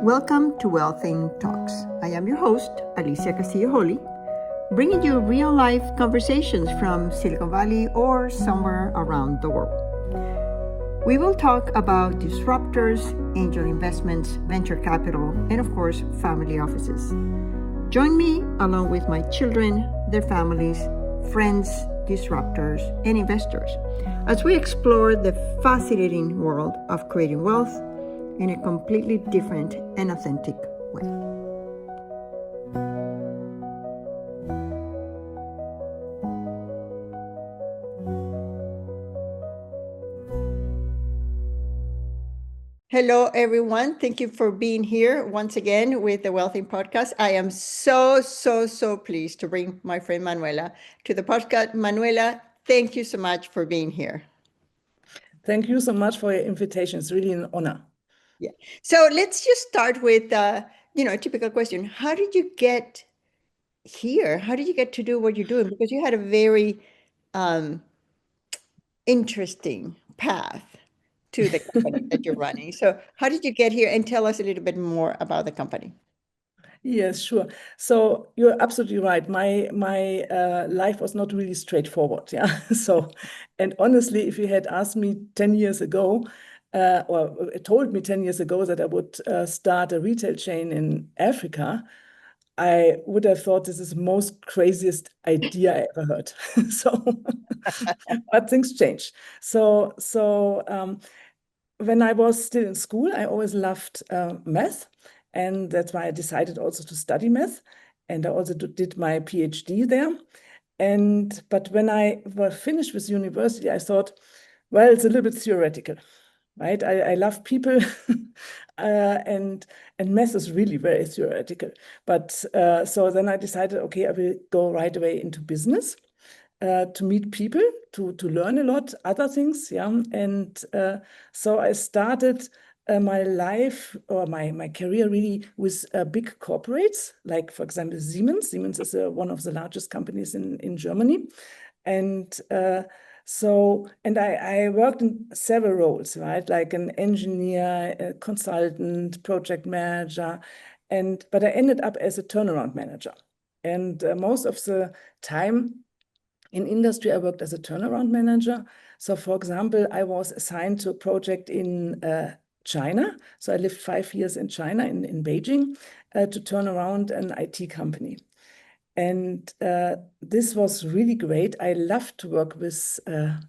Welcome to Wealthing Talks. I am your host, Alicia Castillo Holley, bringing you real-life conversations from Silicon Valley or somewhere around the world. We will talk about disruptors, angel investments, venture capital, and of course, family offices. Join me along with my children, their families, friends, disruptors, and investors as we explore the fascinating world of creating wealth in a completely different and authentic way. Hello, everyone. Thank you for being here once again with the Wealthing Podcast. I am so pleased to bring my friend Manuela to the podcast. Manuela, thank you so much for being here. Thank you so much for your invitation. It's really an honor. Yeah. So let's just start with, a typical question. How did you get here? How did you get to do what you're doing? Because you had a very interesting path to the company that you're running. So how did you get here? And tell us a little bit more about the company. Yes, sure. So you're absolutely right. My life was not really straightforward. Yeah. And honestly, if you had asked me 10 years ago, or told me 10 years ago that I would start a retail chain in Africa, I would have thought this is the most craziest idea I ever heard. But things change. When I was still in school, I always loved math. And that's why I decided also to study math. And I also did my PhD there. But when I was finished with university, I thought, well, it's a little bit theoretical, right? I love people, and math is really very theoretical. But so then I decided, okay, I will go right away into business. To meet people, to learn a lot, other things, yeah. And so I started my life or my career really with big corporates, like, for example, Siemens. Siemens is one of the largest companies in Germany. And I worked in several roles, right? Like an engineer, a consultant, project manager, but I ended up as a turnaround manager. And most of the time, in industry, I worked as a turnaround manager. So, for example, I was assigned to a project in China. So I lived 5 years in China, in Beijing, to turn around an IT company. And this was really great. I love to work with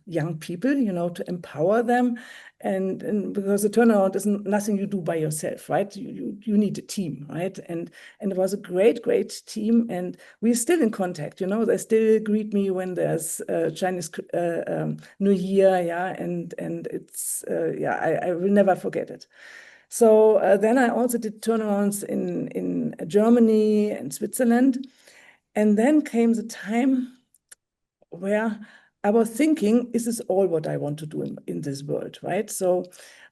young people, to empower them. And because the turnaround is nothing you do by yourself, right? You need a team, right? And it was a great team. And we're still in contact, they still greet me when there's Chinese New Year, yeah. And it's, I will never forget it. So then I also did turnarounds in Germany and Switzerland. And then came the time where I was thinking, is this all what I want to do in this world, right? So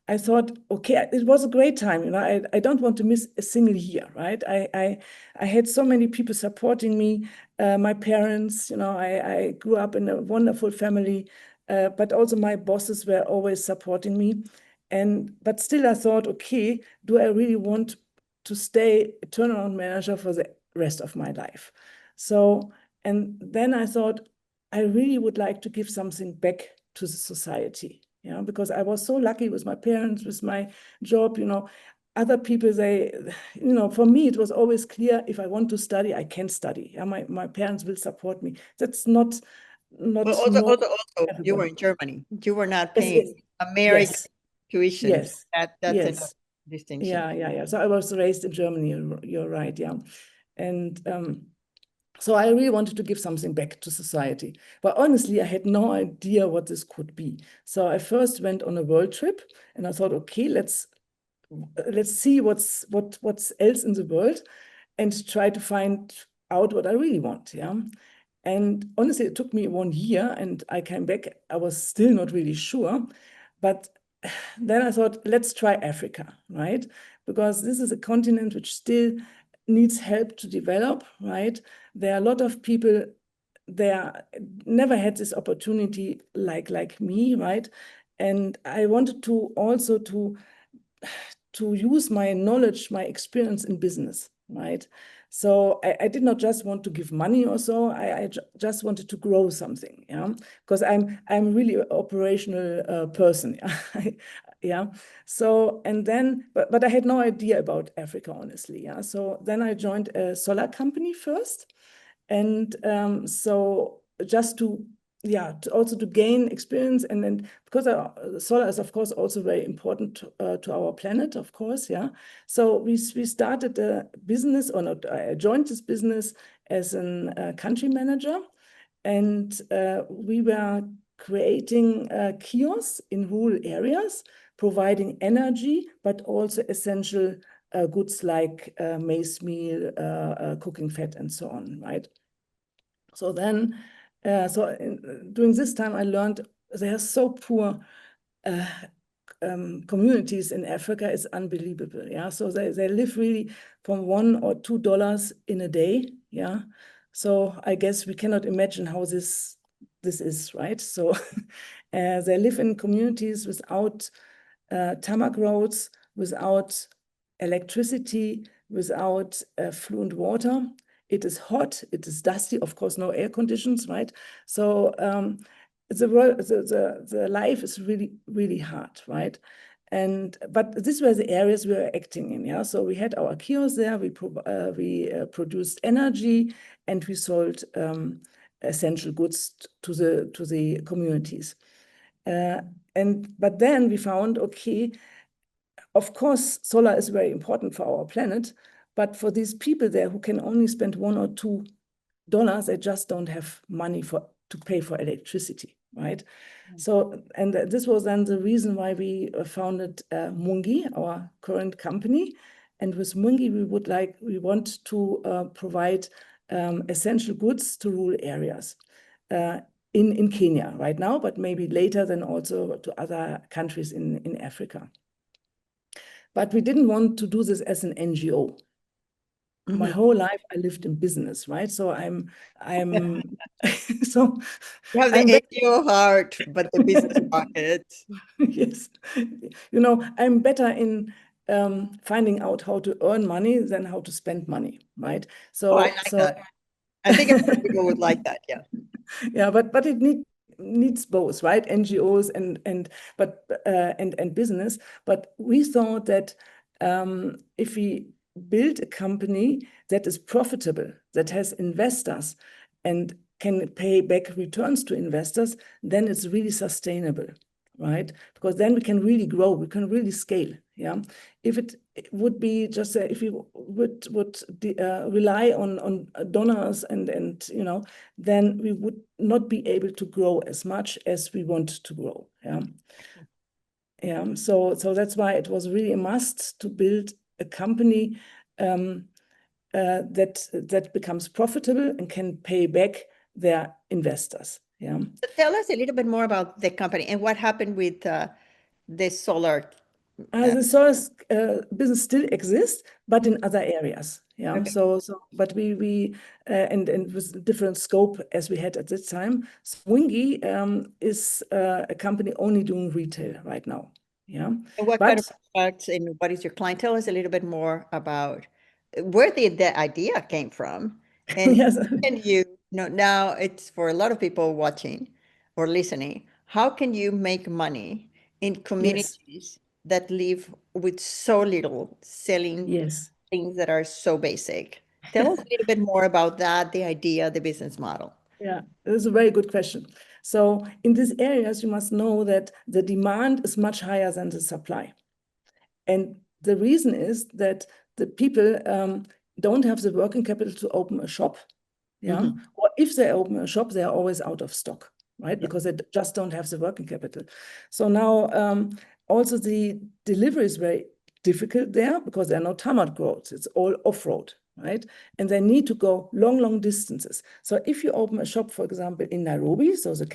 I thought, okay, it was a great time. I don't want to miss a single year, right? I had so many people supporting me, my parents, I grew up in a wonderful family, but also my bosses were always supporting me. But still I thought, okay, do I really want to stay a turnaround manager for the rest of my life? So, and then I thought, I really would like to give something back to the society, because I was so lucky with my parents, with my job, other people, for me, it was always clear, if I want to study, I can study. Yeah, my parents will support me. That's not Well, also, you were in Germany. You were not paying American tuition. Yes. That's another distinction. Yeah. So I was raised in Germany. You're right. Yeah. And so I really wanted to give something back to society. But honestly, I had no idea what this could be. So I first went on a world trip and I thought, okay, let's see what's else in the world and try to find out what I really want. Yeah. And honestly, it took me 1 year and I came back. I was still not really sure. But then I thought, let's try Africa, right? Because this is a continent which still needs help to develop, right? There are a lot of people there never had this opportunity like me, right? And I wanted to also to to use my knowledge, my experience in business, right? So I did not just want to give money or so. I just wanted to grow something, yeah, because I'm really an operational person, yeah. Yeah. So and then, but I had no idea about Africa, honestly, yeah. So then I joined a solar company first, and so just to also to gain experience, and then because solar is of course also very important to our planet, of course, yeah. So we started a business, or not, I joined this business as a country manager, and we were creating kiosks in rural areas, providing energy, but also essential goods like maize meal, cooking fat, and so on, right? So then, during this time, I learned they are so poor communities in Africa. It's unbelievable. Yeah, so they live really from $1 or $2 in a day. Yeah, so I guess we cannot imagine how this is, right? So they live in communities without tarmac roads, without electricity, without fluent water. It is hot, it is dusty, of course, no air conditions, right? So the life is really, really hard, right? But these were the areas we were acting in, yeah. So we had our kiosks there, we produced energy, and we sold essential goods to the communities. But then we found, okay, of course, solar is very important for our planet, but for these people there who can only spend $1 or $2, they just don't have money to pay for electricity, right? So, and this was then the reason why we founded MWINGI, our current company. And with MWINGI, we want to provide essential goods to rural areas in Kenya right now, but maybe later then also to other countries in Africa. But we didn't want to do this as an NGO. My whole life I lived in business, right? So I'm so You have the NGO heart, but the business pocket. yes, I'm better in finding out how to earn money than how to spend money, right? Oh, I like that. I think a lot of people would like that, yeah. Yeah, but it needs both, right? NGOs and business. But we thought that if we build a company that is profitable, that has investors, and can pay back returns to investors, then it's really sustainable, right? Because then we can really grow, we can really scale. Yeah, if it would be just if we would rely on donors and then we would not be able to grow as much as we want to grow. Yeah, yeah. So that's why it was really a must to build a company that becomes profitable and can pay back their investors. Yeah. So tell us a little bit more about the company and what happened with the solar. The solar business still exists, but in other areas. Yeah. Okay. But we and with different scope as we had at this time. So MWINGI is a company only doing retail right now. Yeah. And what kind of products and what is your client? Tell us a little bit more about where the idea came from. And yes. can you now it's for a lot of people watching or listening, how can you make money in communities that live with so little, selling things that are so basic? Tell us a little bit more about that, the idea, the business model. Yeah, this is a very good question. So in these areas, you must know that the demand is much higher than the supply. And the reason is that the people don't have the working capital to open a shop. Yeah. Or if they open a shop, they are always out of stock, right? Yeah. Because they just don't have the working capital. So now also the delivery is very difficult there because there are no tarmac roads. It's all off-road, right? And they need to go long distances. So if you open a shop, for example, in Nairobi, so the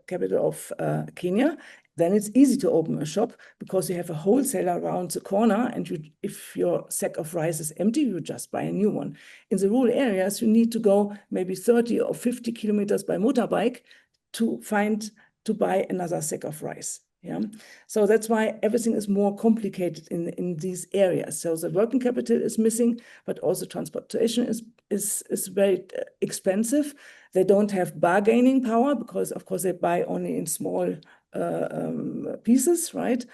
capital of Kenya, then it's easy to open a shop because you have a wholesaler around the corner, and if your sack of rice is empty, you just buy a new one. In the rural areas, you need to go maybe 30 or 50 kilometers by motorbike to buy another sack of rice. Yeah, so that's why everything is more complicated in these areas. So the working capital is missing, but also transportation is very expensive. They don't have bargaining power because, of course, they buy only in small pieces, right?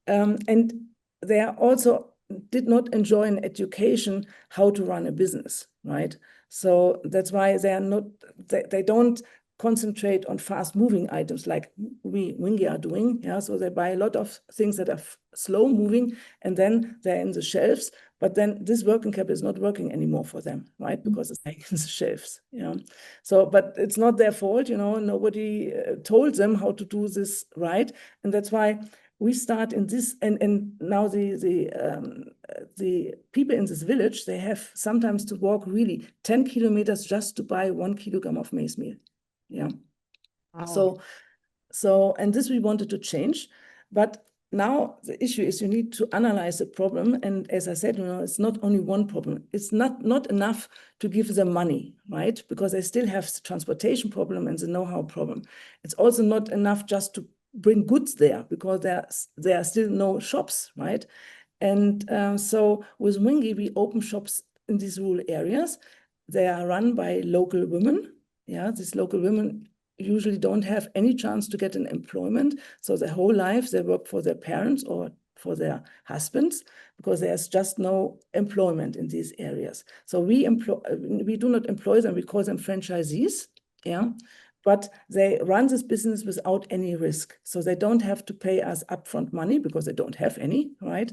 And they are also did not enjoy an education how to run a business, right? So that's why they are not. They don't concentrate on fast-moving items like we MWINGI are doing. Yeah, so they buy a lot of things that are slow-moving, and then they're in the shelves. But then this working capital is not working anymore for them, right? Because it's like in the shelves. Yeah. So, but it's not their fault. Nobody told them how to do this right, and that's why we start in this. And now the people in this village, they have sometimes to walk really 10 kilometers just to buy 1 kilogram of maize meal. Yeah. Wow. So, and this we wanted to change, but now the issue is you need to analyze the problem. And as I said, it's not only one problem. It's not enough to give them money, right? Because they still have the transportation problem and the know-how problem. It's also not enough just to bring goods there because there are still no shops, right? And so with MWINGI, we open shops in these rural areas. They are run by local women. Yeah, these local women usually don't have any chance to get an employment. So their whole life they work for their parents or for their husbands because there's just no employment in these areas. So we do not employ them, we call them franchisees. Yeah. But they run this business without any risk. So they don't have to pay us upfront money because they don't have any, right?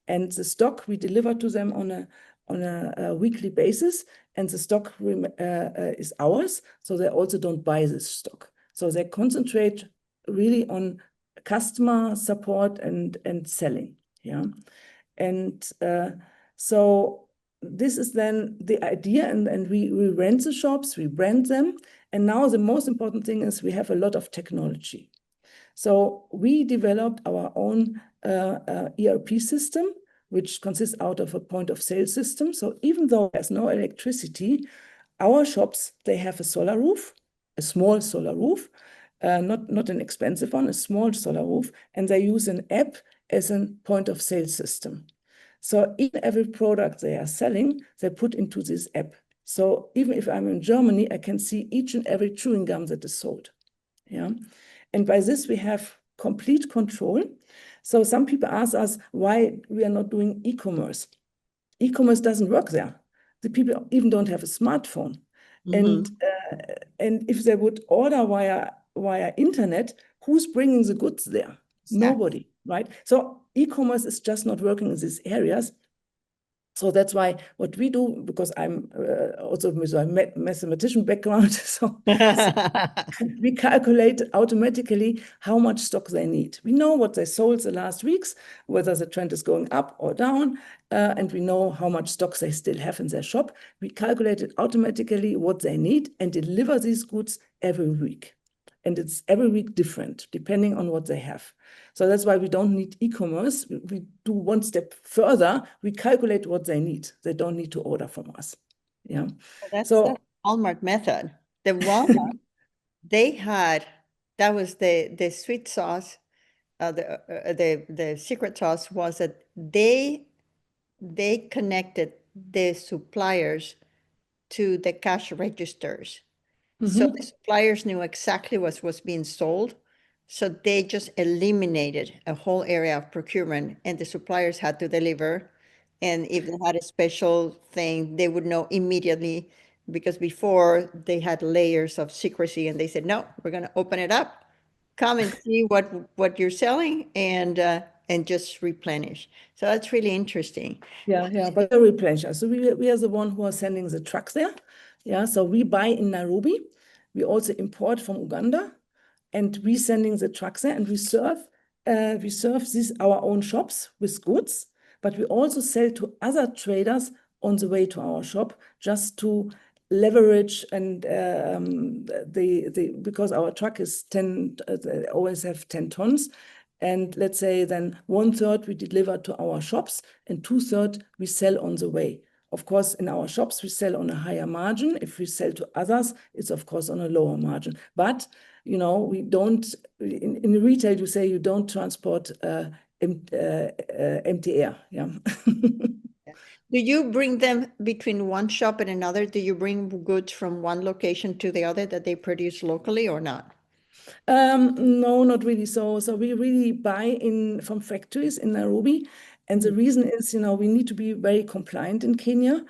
And the stock we deliver to them on a weekly basis, and the stock is ours, so they also don't buy this stock. So they concentrate really on customer support and selling. Yeah, and so this is then the idea, and we rent the shops, we brand them, and now the most important thing is we have a lot of technology. So we developed our own ERP system, which consists out of a point of sale system. So even though there's no electricity, our shops, they have a solar roof, a small solar roof, not an expensive one, a small solar roof, and they use an app as a point of sale system. So even every product they are selling, they put into this app. So even if I'm in Germany, I can see each and every chewing gum that is sold. Yeah. And by this, we have complete control. So some people ask us why we are not doing e-commerce. E-commerce doesn't work there. The people even don't have a smartphone. And if they would order via internet, who's bringing the goods there? Nobody, right? So e-commerce is just not working in these areas. So that's why what we do, because I'm also with a mathematician background, so we calculate automatically how much stock they need. We know what they sold the last weeks, whether the trend is going up or down, and we know how much stock they still have in their shop. We calculate it automatically what they need and deliver these goods every week. And it's every week different, depending on what they have. So that's why we don't need e-commerce. We do one step further. We calculate what they need. They don't need to order from us. Yeah. That's the Walmart method. The Walmart, they had, that was the sweet sauce, the secret sauce was that they connected the suppliers to the cash registers. So the suppliers knew exactly what was being sold. So they just eliminated a whole area of procurement, and the suppliers had to deliver. And if they had a special thing, they would know immediately, because before they had layers of secrecy, and they said, no, we're going to open it up. Come and see what you're selling, and just replenish. So that's really interesting. Yeah, but the replenisher. So we are the one who are sending the trucks there. Yeah, so we buy in Nairobi. We also import from Uganda, and we sending the trucks there, and we serve these our own shops with goods, but we also sell to other traders on the way to our shop, just to leverage and because our truck is 10, they always have 10 tons. And let's say then 1/3 we deliver to our shops and 2/3 we sell on the way. Of course, in our shops, we sell on a higher margin. If we sell to others, it's of course on a lower margin. But, we don't, in retail, you say you don't transport empty air. Yeah. Do you bring them between one shop and another? Do you bring goods from one location to the other that they produce locally or not? No, not really. So we really buy in from factories in Nairobi. And the reason is, we need to be very compliant in Kenya.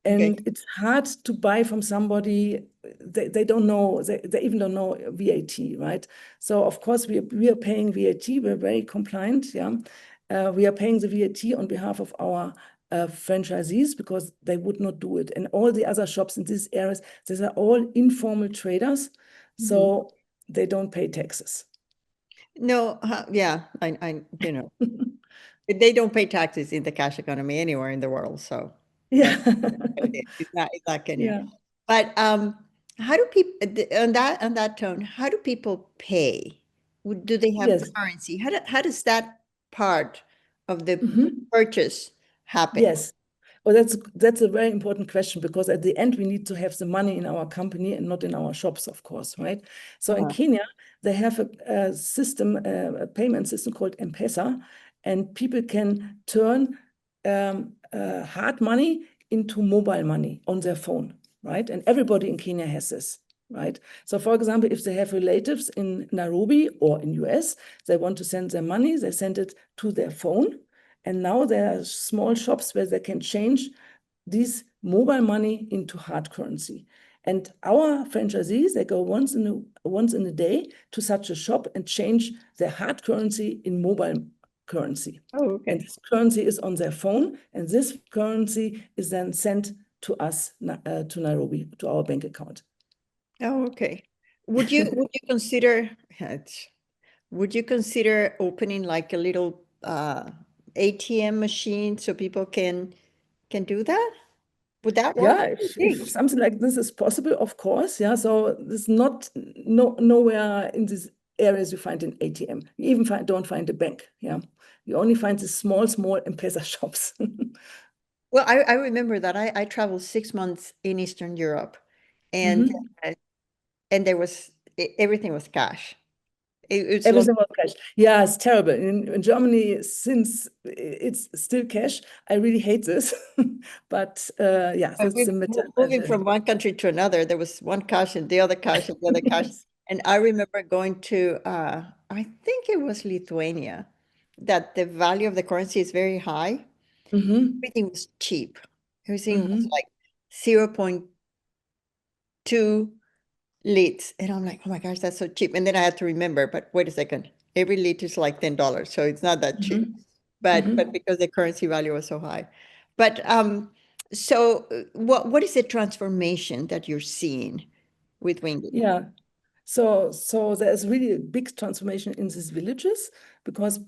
Okay. And it's hard to buy from somebody, they don't know, they even don't know VAT, right? So of course we are paying VAT, we're very compliant, yeah. We are paying the VAT on behalf of our franchisees because they would not do it. And all the other shops in these areas, these are all informal traders. So they don't pay taxes. No, yeah, they don't pay taxes in the cash economy anywhere in the world. So Yeah. it's not Kenya. Yeah. But how do people on that tone? How do people pay? Do they have Yes. currency? How does that part of the Mhm. purchase happen? Yes. Well, that's a very important question because at the end we need to have the money in our company and not in our shops, of course, right? So in Kenya, they have a system, a payment system called M-Pesa, and people can turn hard money into mobile money on their phone, right? And everybody in Kenya has this, right? So for example, if they have relatives in Nairobi or in US, they want to send their money, they send it to their phone. And now there are small shops where they can change this mobile money into hard currency. And our franchisees, they go once in a day to such a shop and change their hard currency in mobile currency. Oh, And okay. this currency is on their phone, and this currency is then sent to us, to Nairobi, to our bank account. Oh, okay. Would you consider would you consider opening like a little ATM machine so people can do that? Would that work? Yeah, What do you if think? something like this is possible, of course. Yeah, so there's not nowhere in these areas you find an ATM. You even don't find a bank. Yeah, you only find the small M-Pesa shops. Well, I remember that I traveled 6 months in Eastern Europe, and Mhm. uh, and everything was cash. It's like Everything was cash. Yeah, it's terrible. In Germany, since it's still cash, I really hate this. But yeah, that's the matter. moving from one country to another. There was one cash and the other cash and the other cash. Yes. And I remember going to I think it was Lithuania, that the value of the currency is very high. Hmm. Everything was cheap. Everything was Hmm. like 0.2 leads. And I'm like, oh my gosh, that's so cheap. And then I had to remember, but wait a second, every lead is like $10, so it's not that cheap. Hmm. But Hmm. because the currency value was so high. But so what is the transformation that you're seeing with Wingy? Yeah. So there's really a big transformation in these villages because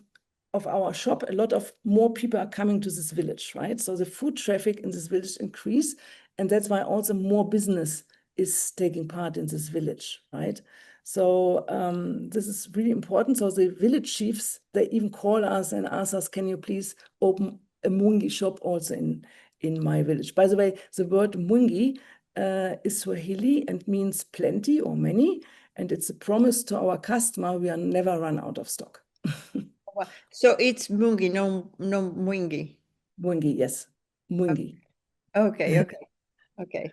of our shop. A lot of more people are coming to this village, right? So the food traffic in this village increase, and that's why also more business is taking part in this village, right? So this is really important. So the village chiefs, they even call us and ask us, can you please open a Mungi shop also in my village? By the way, the word Mungi is Swahili and means plenty or many. And it's a promise to our customer we are never run out of stock. So it's Mungi, no Mwingi. Mwingi, yes. Mwingi. Okay, okay, okay.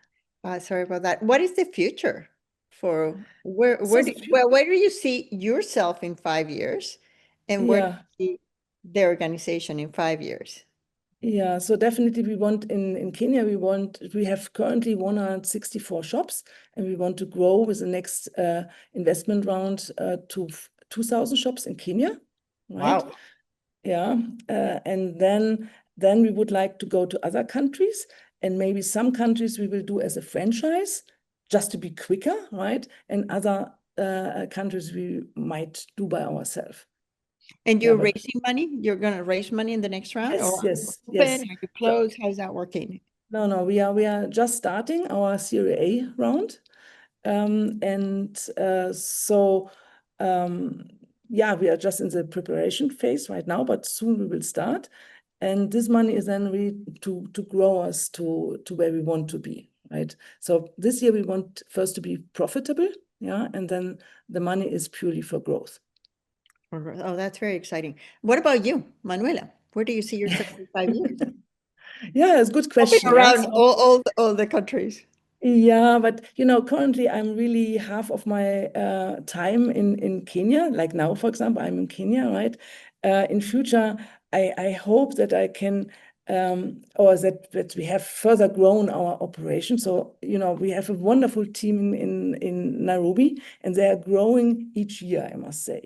Sorry about that. What is the future for So the where do you see yourself in 5 years, and where do yeah, you see the organization in 5 years? yeah. So definitely we want in Kenya, we have currently 164 shops, and we want to grow with the next investment round to 2,000 shops in Kenya, right? Wow. Yeah, and then we would like to go to other countries, and maybe some countries we will do as a franchise, just to be quicker, right? And other countries we might do by ourselves. And Yeah, you're but raising money? You're going to raise money in the next round, or yes, are you yes, open? yes. Are you So, closed? How's that working? no, we are just starting our Series A round, and so yeah, we are just in the preparation phase right now, but soon we will start. And this money is then really to grow us to where we want to be, right? So this year we want first to be profitable, yeah, and then the money is purely for growth. Oh, that's very exciting. What about you, Manuela? Where do you see yourself in 5 years? Yeah, it's a good Hopping question. Yeah. around all the countries. Yeah, but currently I'm really half of my time in Kenya. Like now, for example, I'm in Kenya, right? In future, I hope that I can or that we have further grown our operation. So, we have a wonderful team in Nairobi, and they are growing each year, I must say.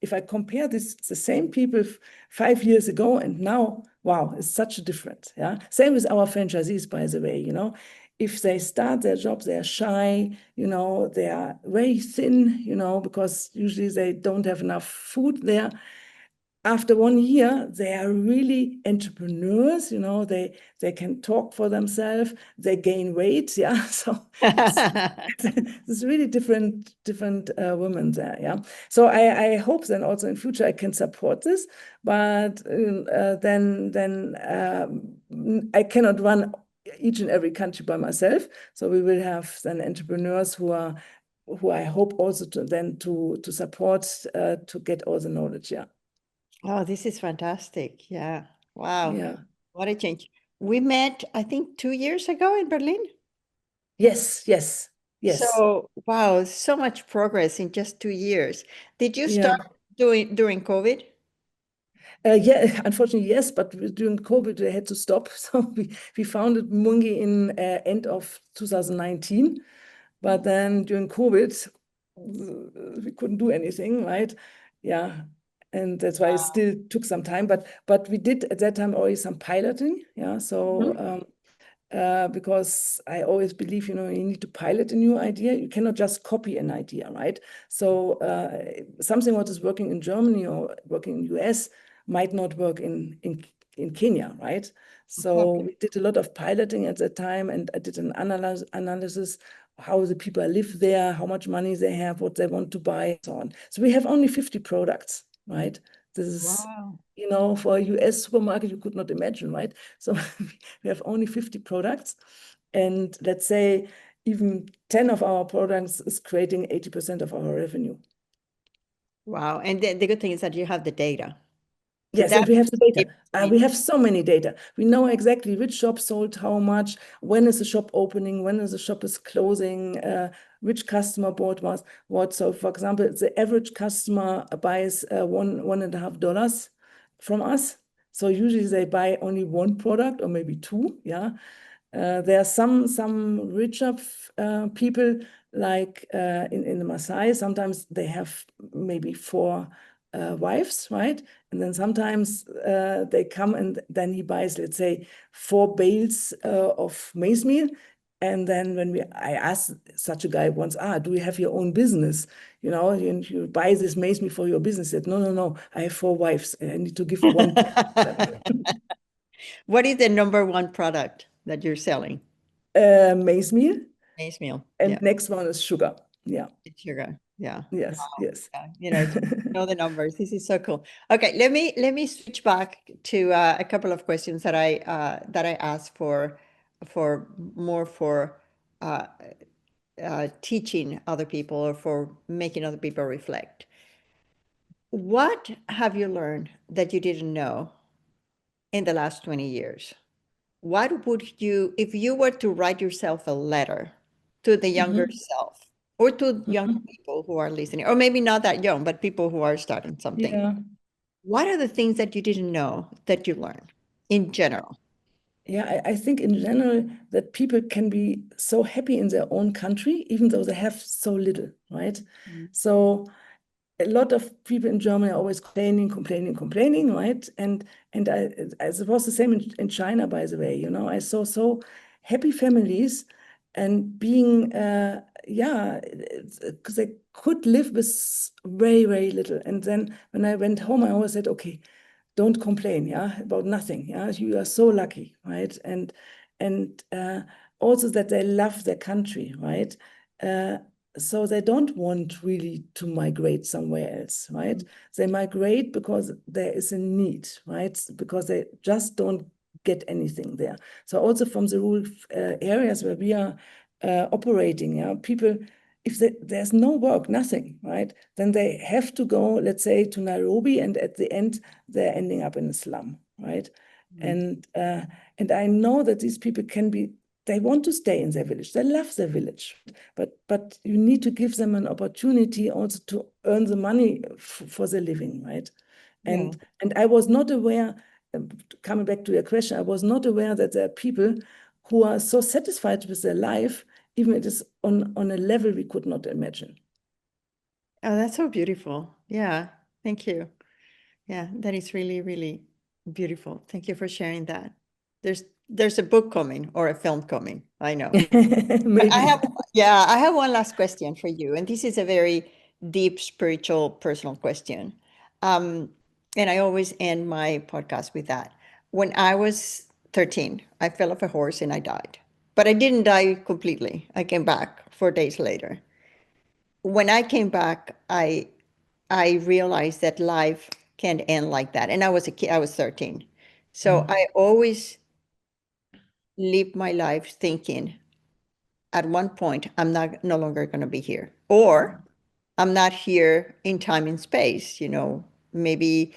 If I compare the same people 5 years ago and now, wow, it's such a difference. Yeah. Same with our franchisees, by the way. If they start their jobs, they are shy, they are very thin, because usually they don't have enough food there. After 1 year, they are really entrepreneurs, they can talk for themselves, they gain weight, yeah. So it's really different women there, yeah. So I hope then also in future I can support this, but then I cannot run each and every country by myself. So we will have then entrepreneurs who I hope also to support to get all the knowledge, yeah. Oh, this is fantastic. Yeah. Wow. Yeah. What a change. We met, I think, 2 years ago in Berlin. Yes, yes, yes. So, wow, so much progress in just 2 years. Did you Yeah. start doing during COVID? Yeah, unfortunately, yes, but during COVID, they had to stop. So we founded MWINGI in end of 2019. But then during COVID, we couldn't do anything, right? Yeah. And that's why it still took some time. But we did at that time already some piloting. Yeah. So Mhm. because I always believe, you need to pilot a new idea. You cannot just copy an idea, right? So something what is working in Germany or working in US might not work in Kenya, right? So Okay. we did a lot of piloting at that time, and I did an analysis how the people live there, how much money they have, what they want to buy, and so on. So we have only 50 products, right? This is, Wow. for a US supermarket, you could not imagine, right? So we have only 50 products. And let's say even 10 of our products is creating 80% of our revenue. Wow. And the good thing is that you have the data. So Yes, and that we have the data. keeps me. We have so many data. We know exactly which shop sold how much, when is the shop opening, when is the shop is closing, which customer bought what. So, for example, the average customer buys $1.50 from us. So usually they buy only one product or maybe two. Yeah. There are some richer people like in the Maasai. Sometimes they have maybe four wives, right? And then sometimes they come and then he buys, let's say, 4 bales of maize meal. And then I asked such a guy once, do you have your own business? You buy this maize meal for your business. He said, no, I have 4 wives and I need to give one. What is the number one product that you're selling? Maize meal. Maize meal. And Yeah. next one is sugar. Yeah. It's sugar. Yeah. Yes. Yes. Yeah. To know the numbers. This is so cool. Okay, let me switch back to a couple of questions that I asked for more for uh, teaching other people or for making other people reflect. What have you learned that you didn't know in the last 20 years? What would you, if you were to write yourself a letter to the younger Mhm. self or to younger Mhm. people who are listening, or maybe not that young, but people who are starting something, Yeah. what are the things that you didn't know that you learned in general? Yeah, I think in general that people can be so happy in their own country, even though they have so little, right? Mm. So a lot of people in Germany are always complaining, right? And I suppose the same in China, by the way. I saw so happy families and being, yeah, because they could live with very, very little. And then when I went home, I always said, okay, don't complain, yeah, about nothing. Yeah, you are so lucky, right? And also that they love their country, right? so they don't want really to migrate somewhere else, right? They migrate because there is a need, right? Because they just don't get anything there. So also from the rural areas where we are operating, yeah, people, if there's no work, nothing, right? Then they have to go, let's say, to Nairobi, and at the end, they're ending up in a slum, right? And I know that these people they want to stay in their village. They love their village, but you need to give them an opportunity also to earn the money for their living, right? And I was not aware, coming back to your question, I was not aware that there are people who are so satisfied with their life, even it is on a level we could not imagine. Oh, that's so beautiful. Yeah, thank you. Yeah, that is really, really beautiful. Thank you for sharing that. There's a book coming or a film coming, I know. But Maybe. I have one last question for you, and this is a very deep, spiritual, personal question. Um, and I always end my podcast with that. When I was 13, I fell off a horse and I died. But I didn't die completely. I came back 4 days later. When I came back, I realized that life can't end like that. And I was a kid, I was 13. So I always lived my life thinking at one point, I'm not no longer going to be here. Or I'm not here in time and space, maybe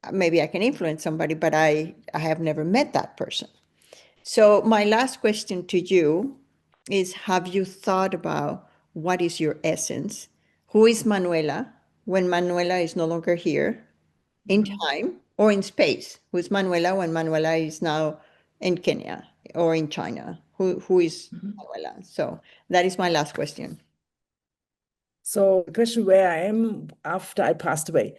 I can influence somebody, but I have never met that person. So my last question to you is, have you thought about what is your essence? Who is Manuela when Manuela is no longer here in time or in space? Who is Manuela when Manuela is now in Kenya or in China? Who is Manuela? So that is my last question. So the question where I am after I passed away.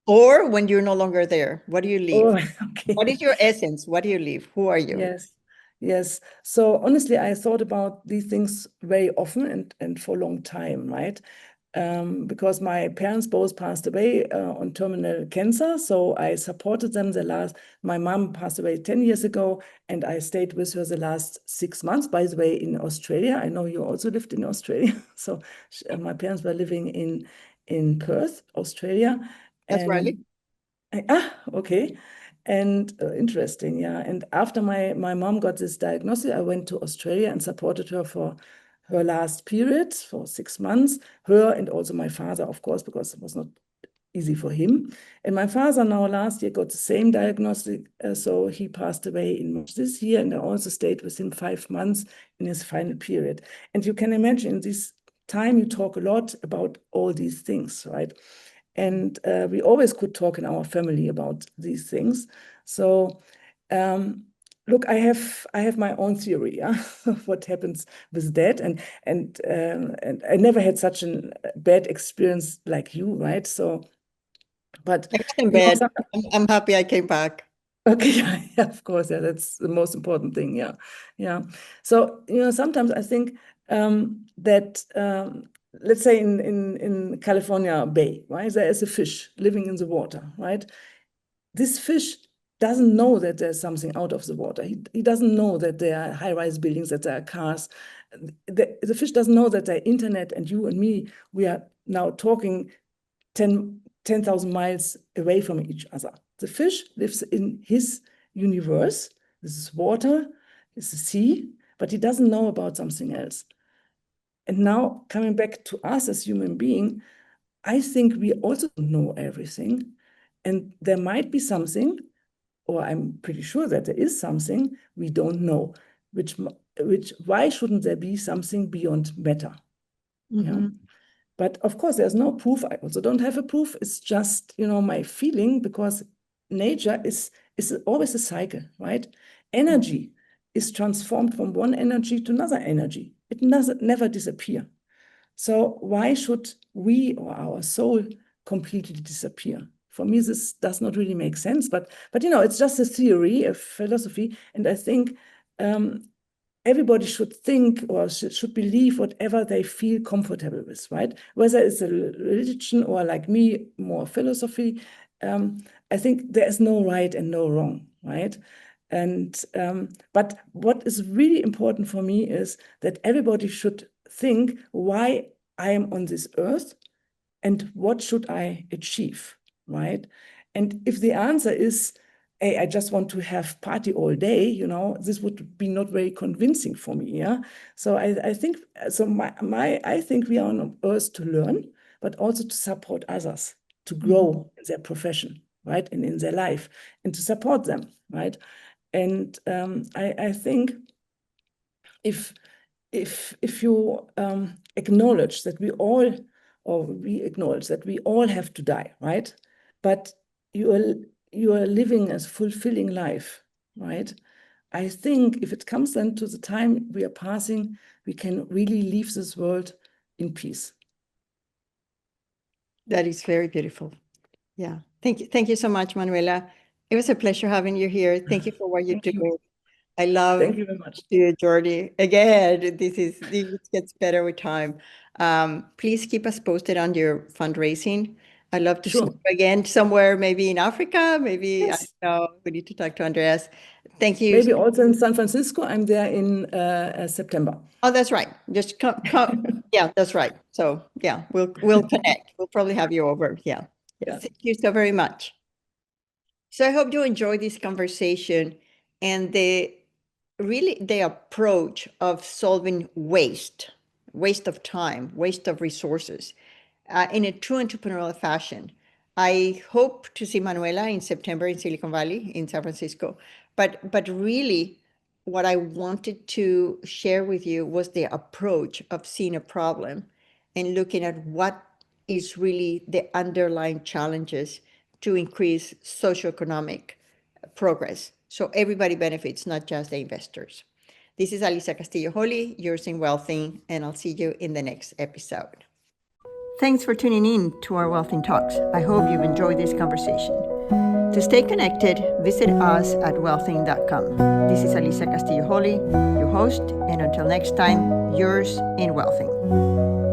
Or when you're no longer there, what do you leave? Oh, okay. What is your essence? What do you leave? Who are you? Yes, yes. So honestly, I thought about these things very often and for a long time, right? Because my parents both passed away on terminal cancer, so I supported them my mom passed away 10 years ago, and I stayed with her the last 6 months, by the way, in Australia. I know you also lived in Australia. So my parents were living in Perth, Australia. That's where I live. And okay. And interesting, yeah. And after my mom got this diagnosis, I went to Australia and supported her for her last period for 6 months. Her and also my father, of course, because it was not easy for him. And my father now last year got the same diagnosis, so he passed away in March this year, and I also stayed with him 5 months in his final period. And you can imagine in this time you talk a lot about all these things, right? And we always could talk in our family about these things. So look, I have my own theory, yeah, of what happens with that, and I never had such a bad experience like you, right? So, but I got in you know, bed. I'm happy I came back. okay, yeah, of course, yeah, that's the most important thing, yeah, yeah. So sometimes I think that let's say in California Bay, right, there is a fish living in the water, right? This fish doesn't know that there's something out of the water. He doesn't know that there are high-rise buildings, that there are cars. The fish doesn't know that there are internet, and you and me, we are now talking 10,000 miles away from each other. The fish lives in his universe. This is water, this is sea, but he doesn't know about something else. And now coming back to us as human beings, I think we also don't know everything. And there might be something, or I'm pretty sure that there is something we don't know, which why shouldn't there be something beyond matter? Yeah. But of course, there's no proof. I also don't have a proof. It's just, my feeling, because nature is always a cycle, right? Energy is transformed from one energy to another energy. It never disappear. So why should we or our soul completely disappear? For me, this does not really make sense, but it's just a theory, a philosophy, and I think everybody should think or should believe whatever they feel comfortable with, right? Whether it's a religion or, like me, more philosophy. I think there is no right and no wrong, right? And but what is really important for me is that everybody should think why I am on this earth and what should I achieve, right? And if the answer is, hey, I just want to have party all day, you know, this would be not very convincing for me, yeah? So I think, so I think we are on earth to learn, but also to support others, to grow in their profession, right? And in their life, and to support them, right? And I think if you acknowledge that we all have to die, right? But you are living a fulfilling life, right? I think if it comes then to the time we are passing, we can really leave this world in peace. That is very beautiful. Yeah. Thank you so much, Manuela. It was a pleasure having you here. Thank you for what you do. I love Thank you very much. your journey. Again, this gets better with time. Please keep us posted on your fundraising. I'd love to see you again somewhere, maybe in Africa, maybe, Yes. I don't know, we need to talk to Andreas. Thank you. Maybe also in San Francisco. I'm there in September. Oh, that's right. Just come. Yeah, that's right. So yeah, we'll connect. We'll probably have you over. Yeah. Thank you so very much. So I hope you enjoyed this conversation and the approach of solving waste of time, waste of resources in a true entrepreneurial fashion. I hope to see Manuela in September in Silicon Valley, in San Francisco. But really, what I wanted to share with you was the approach of seeing a problem and looking at what is really the underlying challenges to increase socioeconomic progress. So everybody benefits, not just the investors. This is Alicia Castillo Holley, yours in Wealthing, and I'll see you in the next episode. Thanks for tuning in to our Wealthing Talks. I hope you've enjoyed this conversation. To stay connected, visit us at wealthing.com. This is Alicia Castillo Holley, your host, and until next time, yours in Wealthing.